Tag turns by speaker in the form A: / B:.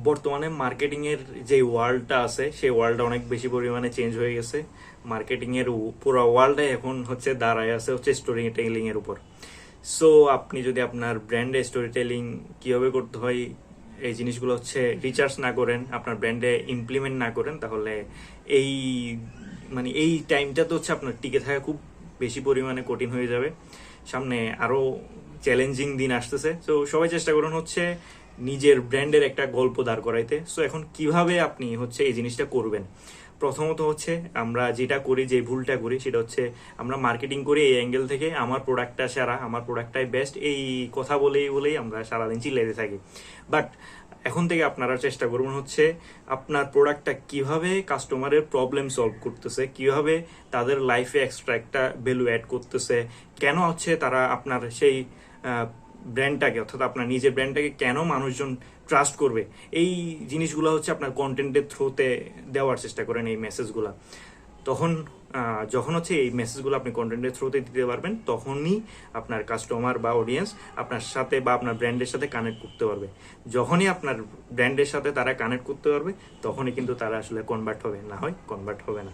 A: বর্তমানে মার্কেটিং এর যে ওয়ার্ল্ডটা আছে সেই ওয়ার্ল্ডটা অনেক বেশি পরিমাণে চেঞ্জ হয়ে গেছে। মার্কেটিং এর পুরো ওয়ার্ল্ডটাই এখন হচ্ছে দাঁড়ায় আছে হচ্ছে স্টোরি টেলিং এর উপর। সো আপনি যদি আপনার ব্র্যান্ডে স্টোরি টেলিং কিভাবে করতে হয় এই জিনিসগুলো হচ্ছে রিসার্চ না করেন, আপনার ব্র্যান্ডে ইমপ্লিমেন্ট না করেন, তাহলে এই এই টাইমটা তো হচ্ছে আপনার টিকে থাকা খুব বেশি পরিমাণে কঠিন হয়ে যাবে। সামনে আরো চ্যালেঞ্জিং দিন আসতেছে। সো সবাই চেষ্টা করুন হচ্ছে নিজের ব্র্যান্ডের একটা গল্প দাঁড় করাইতে। সো এখন কিভাবে আপনি হচ্ছে এই জিনিসটা করবেন? প্রথমত হচ্ছে আমরা যেটা করি, যে ভুলটা করি, সেটা হচ্ছে আমরা মার্কেটিং করি এই অ্যাঙ্গেল থেকে আমার প্রোডাক্টটা সেরা, আমার প্রোডাক্টটাই বেস্ট, এই কথা বলেই বলেই আমরা সারাদিন চিল্লাইতে থাকি। বাট এখন থেকে আপনারা চেষ্টা করবেন হচ্ছে আপনার প্রোডাক্টটা কিভাবে কাস্টমারের প্রবলেম সলভ করতেছে, কিভাবে তাদের লাইফে এক্সট্রা একটা ভ্যালু অ্যাড করতেছে, কেন হচ্ছে তারা আপনার সেই ব্র্যান্ডটাকে, অর্থাৎ আপনার নিজের ব্র্যান্ডটাকে কেন মানুষজন ট্রাস্ট করবে, এই জিনিসগুলো হচ্ছে আপনার কন্টেন্টের থ্রুতে দেওয়ার চেষ্টা করেন এই মেসেজগুলো। তখন যখন হচ্ছে এই মেসেজগুলো আপনি কন্টেন্টের থ্রুতে দিতে পারবেন, তখনই আপনার কাস্টমার বা অডিয়েন্স আপনার সাথে বা আপনার ব্র্যান্ডের সাথে কানেক্ট করতে পারবে। যখনই আপনার ব্র্যান্ডের সাথে তারা কানেক্ট করতে পারবে, তখনই কিন্তু তারা আসলে কনভার্ট হবে, না হয় কনভার্ট হবে না।